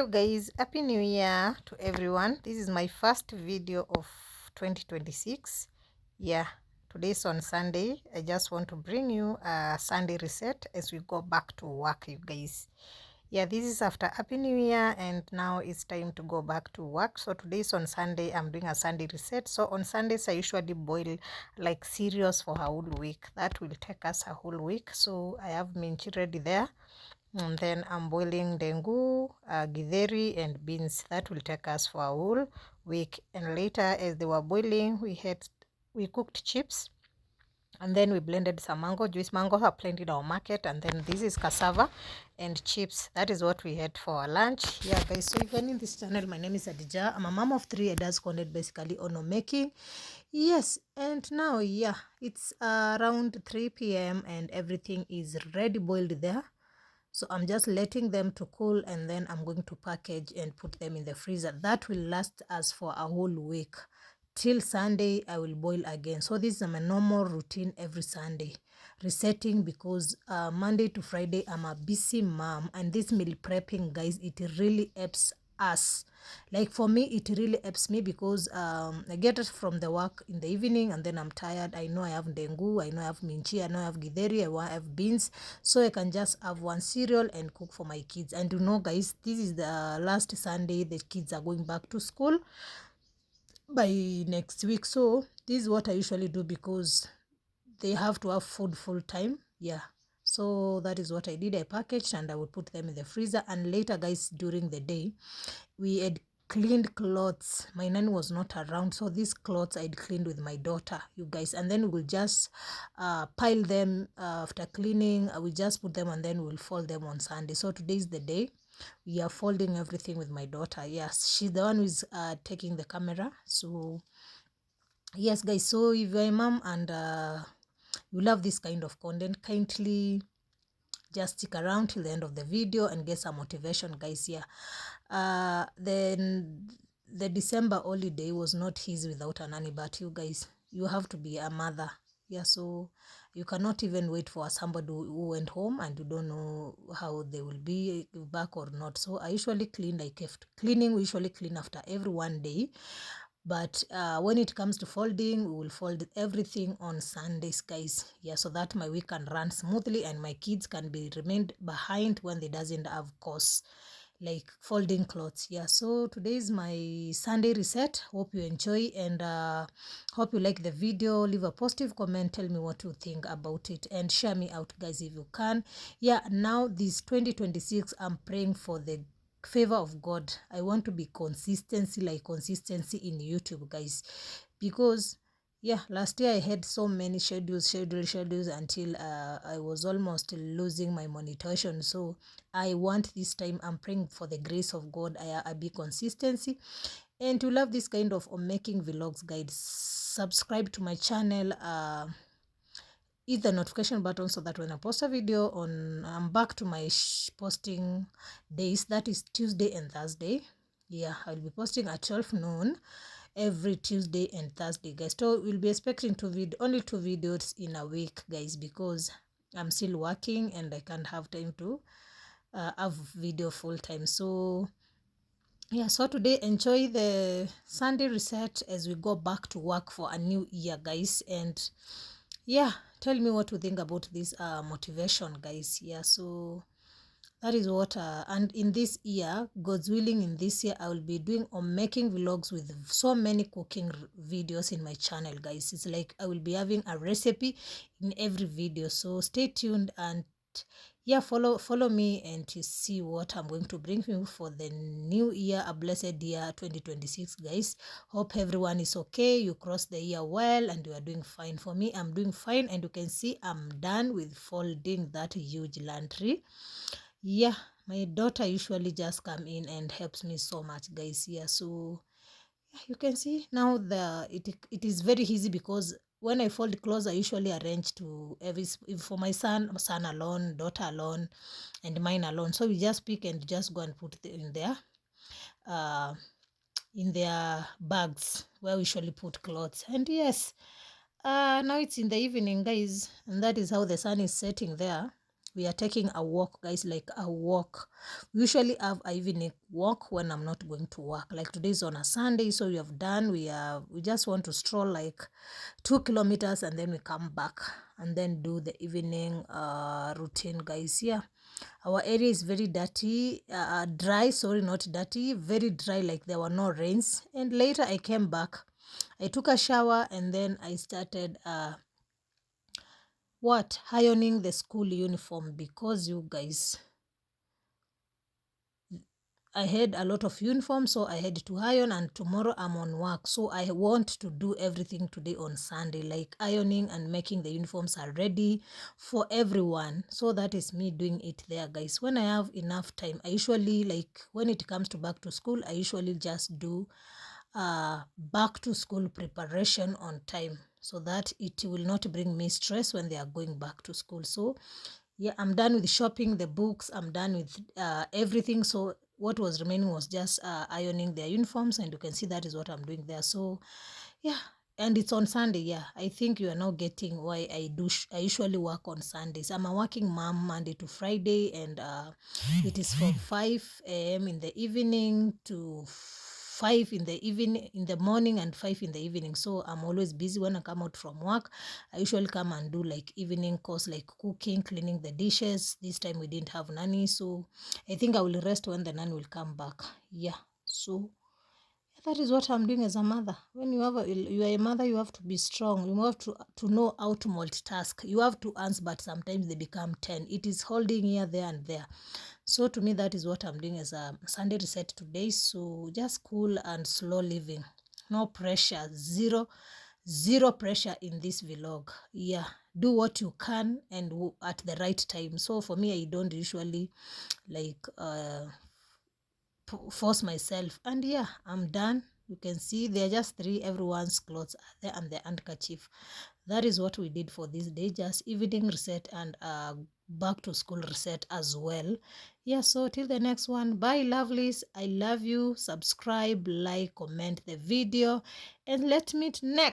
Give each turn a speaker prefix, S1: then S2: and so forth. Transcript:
S1: Hello guys, happy new year to everyone. This is my first video of 2026. Yeah, today's on Sunday. I just want to bring you a Sunday reset as we go back to work, you guys. Yeah, this is after happy new year and now it's time to go back to work. So today's on Sunday. I'm doing a Sunday reset. So on Sundays I usually boil like cereals for a whole week. That will take us a whole week. So I have minchi ready there. And then I'm boiling dengu, githeri and beans. That will take us for a whole week. And later, as they were boiling, we cooked chips. And then we blended some mango juice. Mango are plenty in our market. And then this is cassava and chips. That is what we had for our lunch. Yeah, guys. So if you're in this channel, my name is Adija. I'm a mom of three. I does content basically on making. Yes, and now, yeah, it's around 3 p.m. and everything is ready boiled there. So I'm just letting them to cool and then I'm going to package and put them in the freezer. That will last us for a whole week. Till Sunday, I will boil again. So this is my normal routine every Sunday. Resetting because Monday to Friday, I'm a busy mom. And this meal prepping, guys, it really helps us. Like for me, it really helps me because I get it from the work in the evening and then I'm tired. I know I have dengu, I know I have minchi, I know I have githeri, I have beans. So I can just have one cereal and cook for my kids. And you know, guys, this is the last Sunday the kids are going back to school by next week. So this is what I usually do because they have to have food full time. Yeah, so that is what I did. I packaged and I would put them in the freezer. And later, guys, during the day we had cleaned clothes. My nanny was not around, so these clothes I'd cleaned with my daughter, you guys, and then we'll just pile them after cleaning. We just put them and then we'll fold them on Sunday. So today is the day we are folding everything with my daughter. Yes, she's the one who's taking the camera. So yes, guys, so if you're a mom and you love this kind of content, kindly just stick around till the end of the video and get some motivation, guys. Yeah, then the December holiday was not easy without a nanny, but you guys, you have to be a mother. Yeah, so you cannot even wait for somebody who went home and you don't know how they will be back or not. So I usually cleaned. I kept cleaning. We usually clean after every 1 day. But when it comes to folding, we will fold everything on Sundays, guys. Yeah, so that my week can run smoothly and my kids can be remained behind when they doesn't have course like folding clothes. Yeah, so today is my Sunday reset. Hope you enjoy and hope you like the video. Leave a positive comment, tell me what you think about it and share me out, guys, if you can. Yeah, now this 2026, I'm praying for the favor of God. I want to be consistency in YouTube, guys, because yeah, last year I had so many schedules until I was almost losing my monetization. So I want this time, I'm praying for the grace of God. I be consistency and to love this kind of making vlogs, guys. Subscribe to my channel, hit the notification button so that when I post a video on, I'm back to my posting days. That is Tuesday and Thursday. Yeah, I'll be posting at 12 noon every Tuesday and Thursday, guys. So we'll be expecting only two videos in a week, guys, because I'm still working and I can't have time to have video full time. So yeah, so today enjoy the Sunday reset as we go back to work for a new year, guys. And yeah, tell me what you think about this motivation, guys. Yeah, so that is what and in this year, God's willing, in this year I will be doing or making vlogs with so many cooking videos in my channel, guys. It's like I will be having a recipe in every video, so stay tuned and yeah, follow me and to see what I'm going to bring you for the new year, a blessed year 2026, guys. Hope everyone is okay, you crossed the year well and you are doing fine. For me, I'm doing fine and you can see I'm done with folding that huge laundry. Yeah, my daughter usually just come in and helps me so much, guys. Yeah, so you can see now it is very easy because when I fold clothes I usually arrange to every for my son alone, daughter alone and mine alone. So we just pick and just go and put it in their bags where we usually put clothes. And yes, now it's in the evening, guys, and that is how the sun is setting there. we are taking a walk, guys, like a walk. We usually have a evening walk when I'm not going to work. Like today is on a Sunday, so we just want to stroll like 2 kilometers and then we come back and then do the evening routine, guys. Yeah, our area is very dirty, dry, sorry, not dirty, very dry, like there were no rains. And later I came back, I took a shower, and then I started ironing the school uniform, because you guys, I had a lot of uniforms, so I had to iron, and tomorrow I'm on work. So I want to do everything today on Sunday, like ironing and making the uniforms are ready for everyone. So that is me doing it there, guys. When I have enough time, I usually, like when it comes to back to school, I usually just do back to school preparation on time, so that it will not bring me stress when they are going back to school. So yeah, I'm done with shopping, the books, I'm done with everything. So what was remaining was just ironing their uniforms, and you can see that is what I'm doing there. So yeah, and it's on Sunday. Yeah, I think you are now getting why I usually work on Sundays. I'm a working mom Monday to Friday, and it is from 5 a.m. in the evening to 5 in the evening, in the morning, and 5 in the evening. So I'm always busy. When I come out from work, I usually come and do like evening course, like cooking, cleaning the dishes. This time we didn't have nanny, so I think I will rest when the nanny will come back. Yeah, so that is what I'm doing as a mother. When you are a mother, you have to be strong. You have to know how to multitask. You have to answer, but sometimes they become 10. It is holding here, there, and there. So to me, that is what I'm doing as a Sunday reset today. So just cool and slow living. No pressure. Zero pressure in this vlog. Yeah, do what you can and at the right time. So for me, I don't usually like force myself. And yeah, I'm done. You can see there are just three. Everyone's clothes are there and the handkerchief. That is what we did for this day, just evening reset and back to school reset as well. Yeah, so till the next one, bye lovelies. I love you. Subscribe, like, comment the video, and let's meet next.